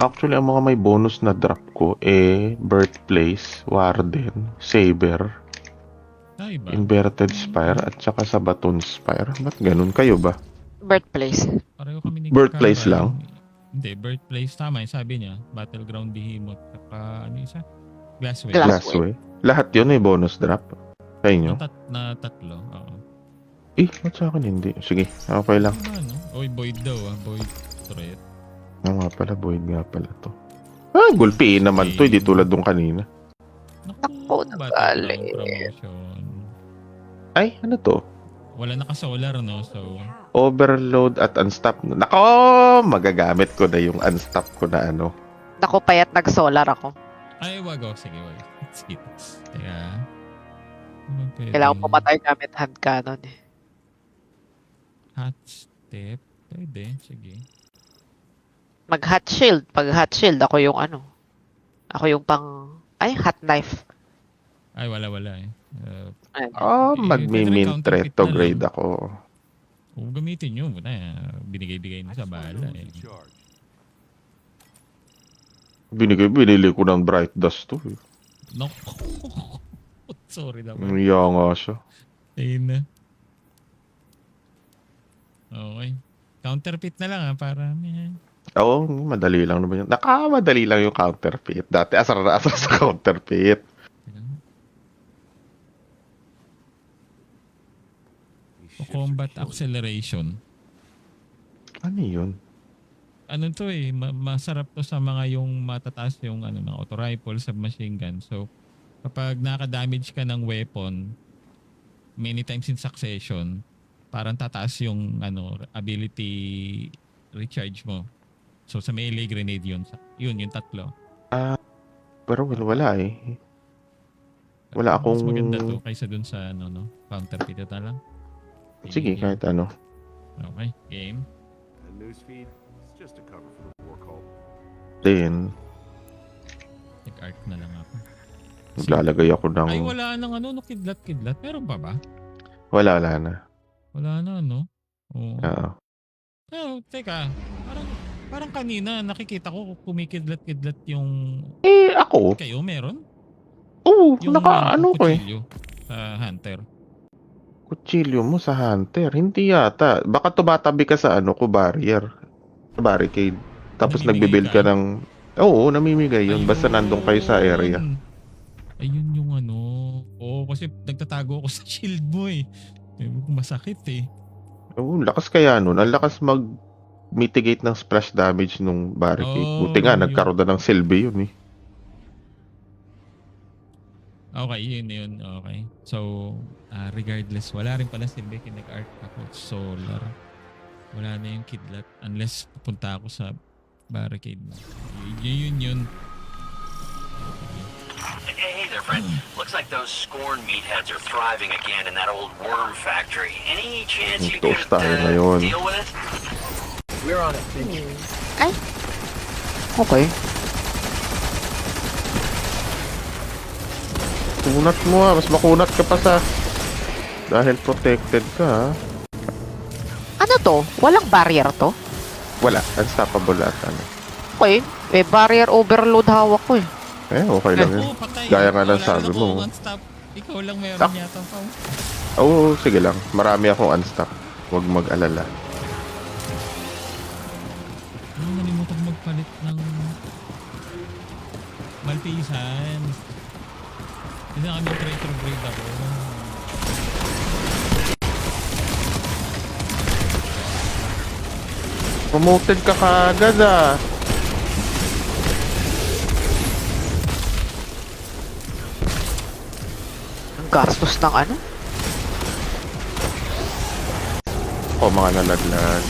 Actually, ang mga may bonus na drop ko, Birthplace, Warden, Saber, Ay ba? Inverted Spire, at saka sa Baton Spire. Ba't ganun? Kayo ba? Birthplace. Pareho kami ni Birthplace Kara. lang? Hindi, birthplace. Tama yung sabi niya. Battleground Behemoth. Saka ano isa? Glassway. Glassway. Lahat yun may bonus drop. Sa inyo? Na tatlo. Oo. Ba't sa akin hindi? Sige, okay lang. Ano? Oy, Void daw Void threat. Nga pala, Void nga pala to. Gulpiin naman to, hindi tulad nung kanina. Naku, Battleground nagali. promotion. Ay, ano to? Wala naka-solar, no? So, Overload at unstop. Nako! Magagamit ko na yung unstop ko na ano. Naku, payat nag-solar ako. ay, wag. Oh, sige, wag. Sige. Teka. Ano pwede? Kailangan pumatay gamit hand cannon eh. Hot step. Pwede. Sige. Mag-hot shield. Pag hot shield, ako yung ano. Ako yung pang... Ay, hot knife. Ay, wala eh. Ay, Magmi-mint counterfeit na lang. retrograde ako. Kung gamitin nyo, binigay-bigay na sa bahala eh. Binili ko ng Bright Dust to. Naku. Sorry naman. Iya nga siya. Ayun na. Okay. Counterfeit na lang para Oo, madali lang naman yun. Nakamadali lang yung counterfeit. Dati asar na asar sa counterfeit. Combat acceleration. Ano yun? Ano to masarap to sa mga yung matataas yung mga auto rifle, submachine gun. So, kapag naka-damage ka ng weapon many times in succession, parang tataas yung ability recharge mo. So, sa melee grenade yun. Yun, yung tatlo. Pero wala eh. Wala akong... Mas maganda to kaysa dun sa counterfeit na lang. Sige, kahit ano. Okay, game. Newsfeed, it's just a cover for the war call. Then, Nag-art na lang ako. maglalagay ako ng... Ay, wala nang kidlat-kidlat. Meron pa ba? Wala na. Wala na, no? Oo. Oo. Oh, teka. Parang kanina nakikita ko kumikidlat-kidlat yung Ako? kayo meron? Oo, Yung ano ko eh. kutsilyo sa hunter. Kutsilyo mo sa hunter. Hindi yata. Baka tumatabi ka sa ko, barrier. Barricade. Tapos Namimigay nagbibuild ka? ka ng... Oo, namimigay yun. Basta nandun kayo sa area. Ayun yung Oo, kasi nagtatago ako sa shield mo eh. Masakit eh. Oo, lakas kaya nun. Ang lakas mag-mitigate ng splash damage nung barricade. Oh, Buti nga, yun. nagkaroon na ng silbi yun eh. Okay, yun. Okay. So, regardless, wala rin pala silbi kinag-art ako. Solar. Wala na yung kidlat unless pupunta ako sa barricade. Yun. Hey there, friend. Looks like those Scorn meatheads are thriving again in that old worm factory. Any chance you could Toast tayo ngayon. deal with it? We're on it. Ay. Okay. Kunat mo mas makunat ka pa sa... Dahil protected ka ha. Ano to? Walang barrier to? Wala, unstoppable at Okay. Barrier overload hawak ko eh. okay lang yun. Patay. Gaya nga ng Wala sabi na mo. akong unstop. Ikaw lang meron Tak. yata pa. Oo, sige lang. Marami akong unstock. Huwag mag-alala. Nalimutan ko magpalit ng malpisan. Hindi na kami retrograde ako. Promoted ka kaagad ah. Ang gastos ng ano? Mga nalaglag.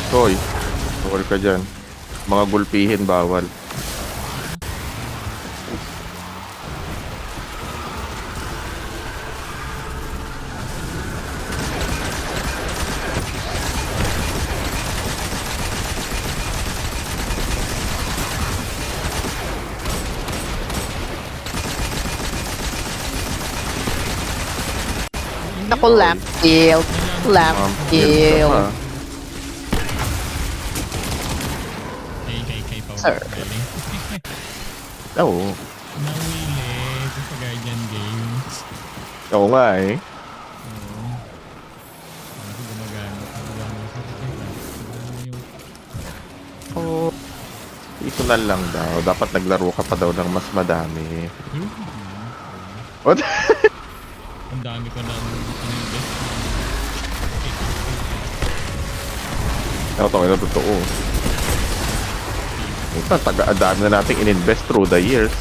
Hoy, bawal ka dyan. Mga gulpihin bawal. Naku, Ako lamp shield. Lamp shield. ka. Kay Pao. Sir. Galing. Oo. Nawili ito sa Guardian Games. Oo nga eh. Oo. Ano gumagana? Gumagana sa teka. Ano yung Oh, Seasonal lang daw. Dapat naglaro ka pa daw ng mas madami. Yun. What? Ang dami ko nang ininvest. Ito na totoo. Ito, ang dami na nating ininvest through the years.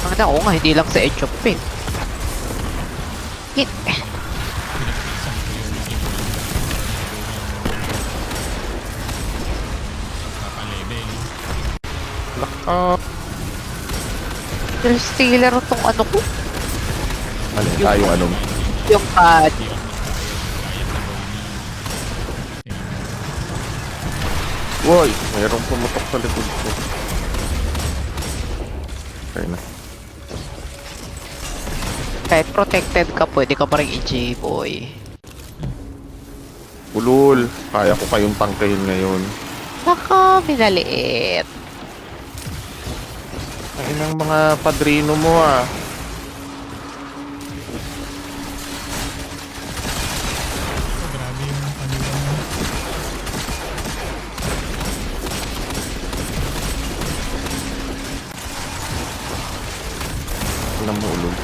ang na, oo nga, hindi lang sa Edge of Fate. Pinagpisan ko yung game ko. Papalevel. Thrill stealer tong ano ko. Ano tayong anong Yung pad. Hirap magkayod. Kaya sa ball ni. Woy, mayroong pumutok sa likod ko. Okay na. Kahit protected ka, pwede ka pa rin i-J-boy. Ulul, kaya ko kayong tangkahin ngayon. Naka, minaliit. Ay ng mga padrino mo ah. Grabe yung kanilang Alam mo ulul.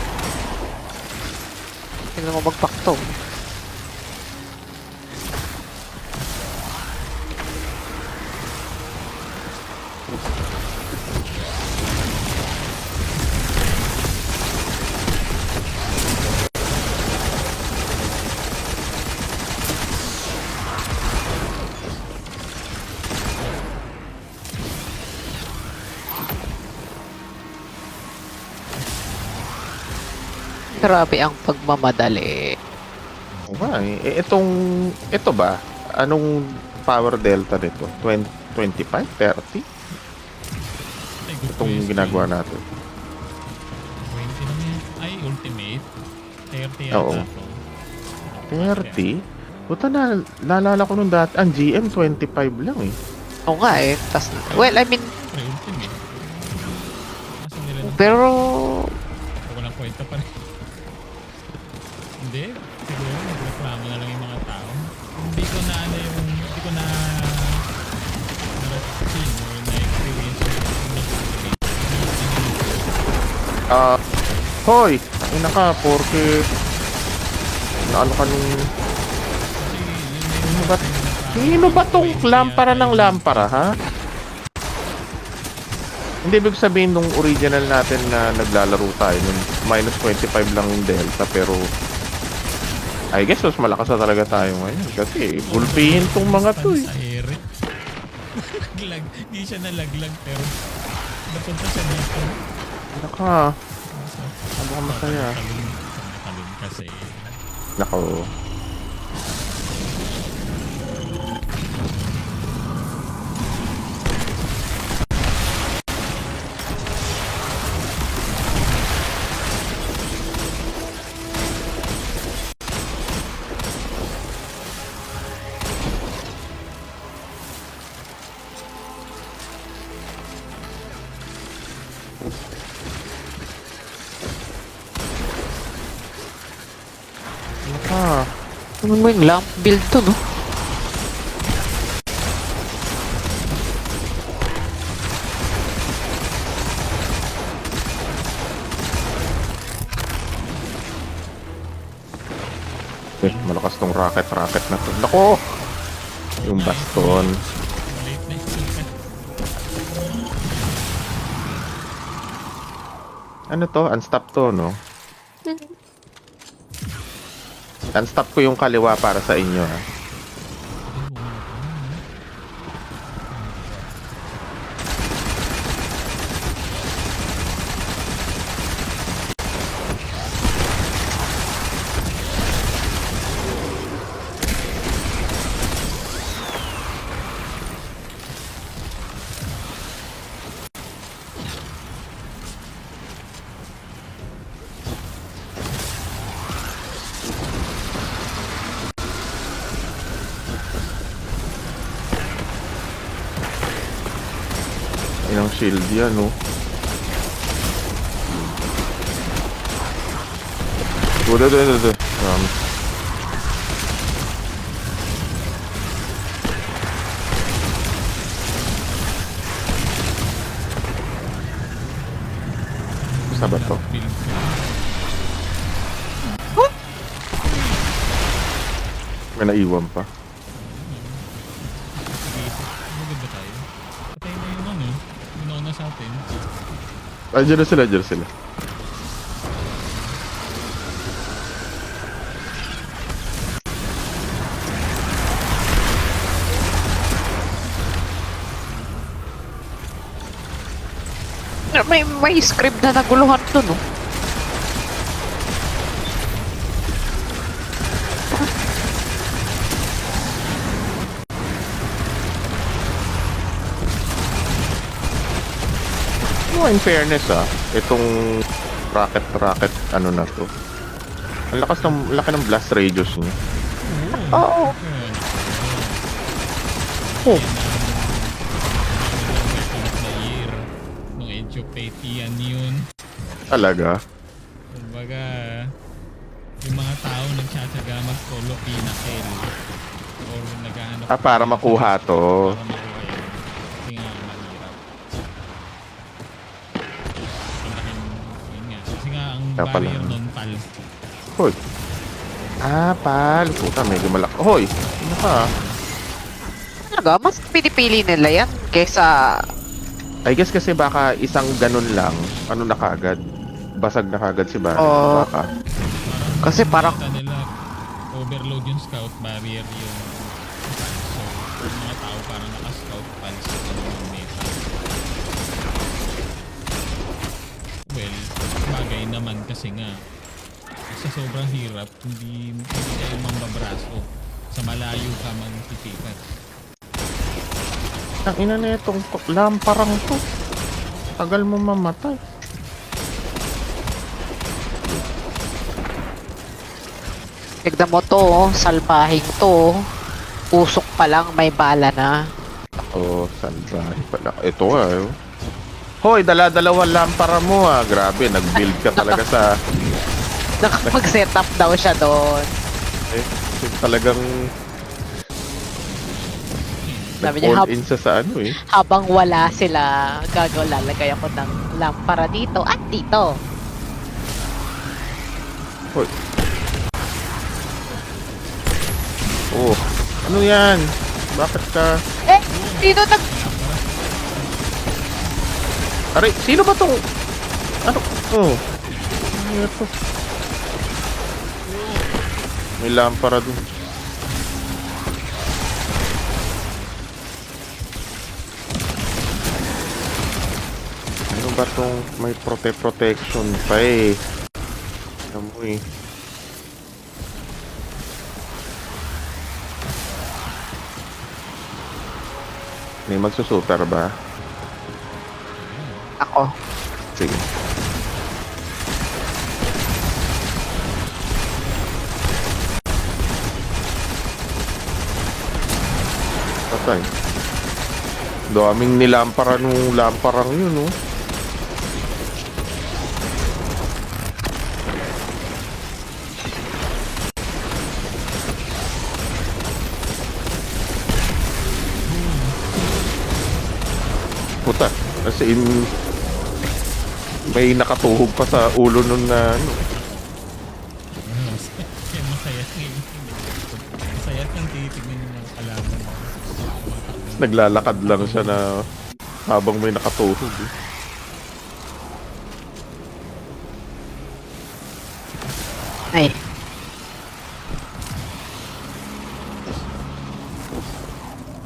Tingnan mo magpakto. Grabe ang pagmamadali. Oo nga eh. Ito ba? Anong power delta nito? 20, 25? 30? Ay, good Itong question. ginagawa natin. 20 lang yan. Ay, ultimate. 30 yata Oo. to. 30? Puta na, naalala ko nung dati, ang GM 25 lang eh. Oo nga eh. Tas, well, I mean, Pre-ultimate. Nasa nila ng pero walang kwenta pa rin. Hindi. Siguro nagreklamo na lang yung mga tao. Hindi ko na na-feel or na-experience yung ultimate. Hoy! Ina ka, porque ano ka nung... Kasi yun na yung Sino ba tong lampara ng lampara, ha? Hindi ibig sabihin nung original natin na naglalaro tayo nun, minus 25 lang yung delta, pero I guess mas malakas na talaga tayo ngayon kasi gulpihin tong mga to eh. Sa ere. Laglag. Hindi siya nalaglag pero napunta siya dito. Naka, ano ka masaya? Talon kasi. Nako. Naka. ano mo yung lamp build to, no? Malakas tong rocket na to. Nako! Yung baston. Late na yung Ano to? Unstop to, no? Unstop ko yung kaliwa para sa inyo, ha? niyang shield yan, oh. Ito. Isa ba to? Build ko. May naiwan pa. Sige, magod ba tayo? Patay na yung ano, minauna sa atin. Diyan na sila. May script na naguluhan dun, no? No, in fairness itong rocket ano na to. Ang laki ng blast radius niya. Oo. Oh. Weapon of the year. Nung Age of Patian yun. Talaga. Kumbaga, yung mga tao nagtsatsaga mag-solo pinnacle. Or naghahanap. Para makuha to. Para makuha yun. Kasi nga, mahirap. Yun nga. Kasi nga, ang Kaya pala. barrier nun, pal. Hoy. Pal. Puta, medyo malaki. Hoy. Ano ka? Talaga, mas pinipili nila yan kesa... I guess kasi baka isang ganun lang. Ano na kagad? Basag na kagad si Barry. Oo. Baka. Kasi parang... Nakita nila, overload yung scout barrier yung so, yung mga tao parang naka-scout pals sa yung meta. Well, bagay naman kasi nga sa sobrang hirap, hindi kayo mambabraso. Sa malayo ka magtitikat. Ang ina na itong lamparang to. Tagal mo mamatay. Tignan mo to, salbahing to. Usok pa lang, may bala na. Oh, salbahe pala. Ito Hoy, dala-dalawang lampara mo Grabe, nag-build ka talaga sa... Nakapag-setup daw siya doon. Talagang... Sabi niya, Nag-all in siya sa ano habang wala sila, lalagay ako ng lampara dito at dito. Hoy. Oh, ano yan? Bakit ka... Dito nag... Aray, sino ba tong... Ano? Oh. Ano ito? May lampara dun. Ano ba tong may protection pa Alam mo May magsusuper ba? Ako. Sige. Patay. Daming nilampara nung lamparang yun, Puta, kasi may nakatuhog pa sa ulo nun na Kaya masaya masaya kang titignan yung mga kalaban. naglalakad lang siya na habang may nakatuhog Ay.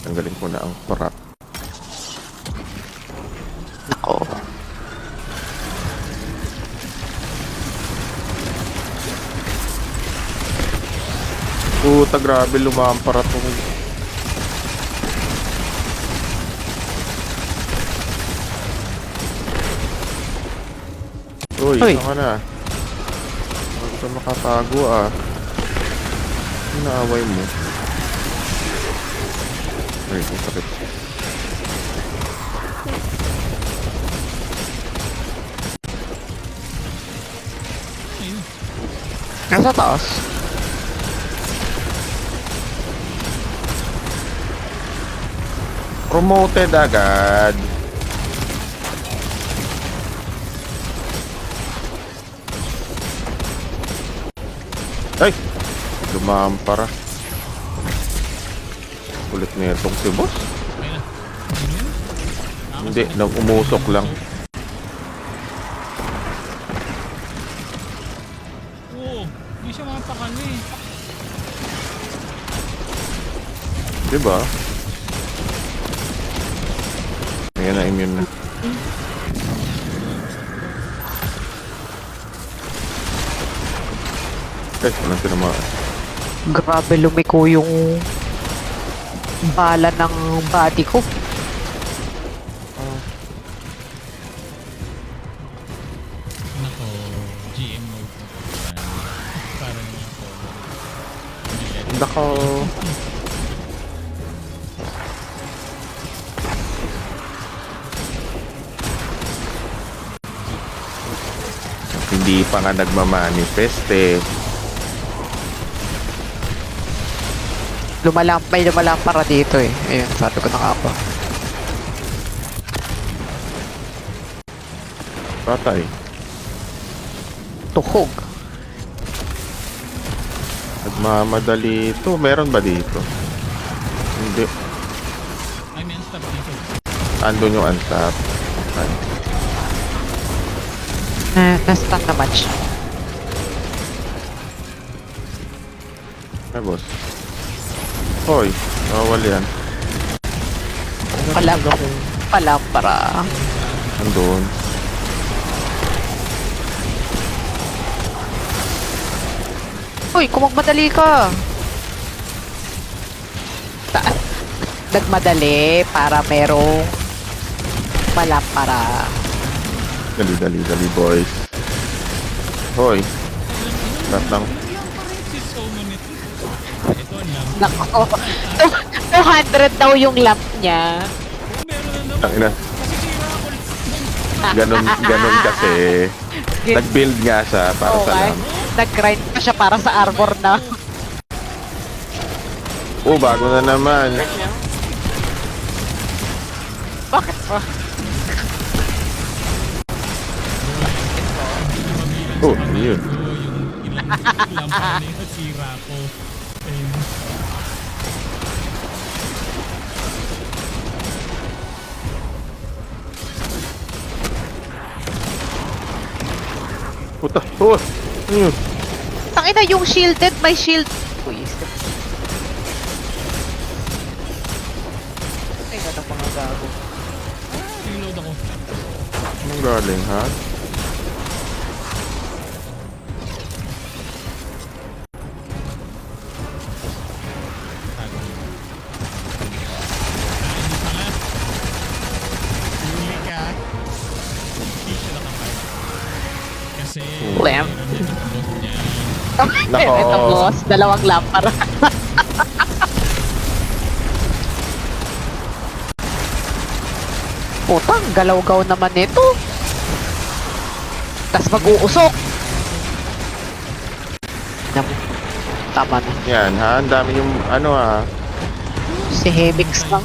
Tanggalin ko na ang parat. Ako. Puta, grabe lumampara tong... Uy, Uy. saan ka na? Huwag ka makatago Ano naaway mo? Ay, ang sakit. Nasa taas. Promoted agad. Ay! Lumampara. Kulit na itong si boss. Ayun na. Ano yun? Hindi, umusok lang. Oo. Hindi siya mapakano eh. Diba? Ayan na, immune na. Eh, walang tinamaan. Grabe lumiko yung bala ng body ko. Nako, GM mode na. Parang mga polo. Nako. Hindi pa nga nagmamanifest eh. May lumalang para dito eh. Ayun, sabi ko na nga ba. Patay. Tuhog. Nagmamadali ito. Meron ba dito? Hindi. I mean, stop dito. Andun yung untap. Okay. Na-stun naman siya. Ay, boss. Hoy, bawal yan. Palang para. Andun. Uy, kung magmadali ka. Nagmadali para merong para. Dali, dali, dali, boys. Hoy. Lahat ng... Si Somo nito. Ito lang. Nako. 200 daw yung lamp niya. Meron na naman. Tangina. Kasi sira ako. Ganun kasi. Nag-build nga siya para sa Okay. lamp. Nag-grind pa siya para sa armor na. Oh, bago na naman. Bakit ba? Oh, yun. Oo, yung ilang lampa na yung sira ko. Ayun. Puta. Oh, yun. Tangina yung shielded, may shield. Uy, ay na mga gago. Reload ako. Anong galing, ha? Tago. Hindi pa nga. Huli ka. Hindi siya nakapag. Kasi... Lamp. meron na yung boss niya. Nako. Ito boss, dalawang lampara. Putang, galaw-gaw naman nito. Tapos mag-uusok. Tama na. Yan, ha? Ang dami yung ano, ha? Si Hemix lang.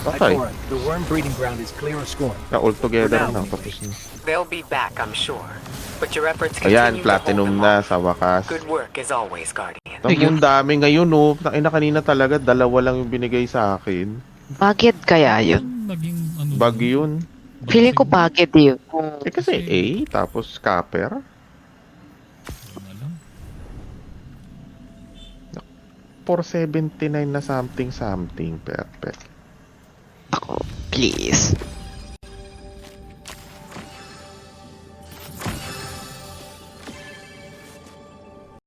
Patay. Ikoran, the worm breeding ground is clear of Scorn. Na all together na. Tapos na. They'll be back, I'm sure. But your efforts Ayan, continue to hold platinum them na off. sa wakas. Good work as always, Guardian. Ang dami ngayon, oh. Nakina kanina talaga, dalawa lang yung binigay sa akin. Bagid kaya yun? Naging ano... Bag yun. Feeling ko bagid yun. Eh kasi A, tapos copper. Ano lang. 479 na something. Perfect. Ako, please.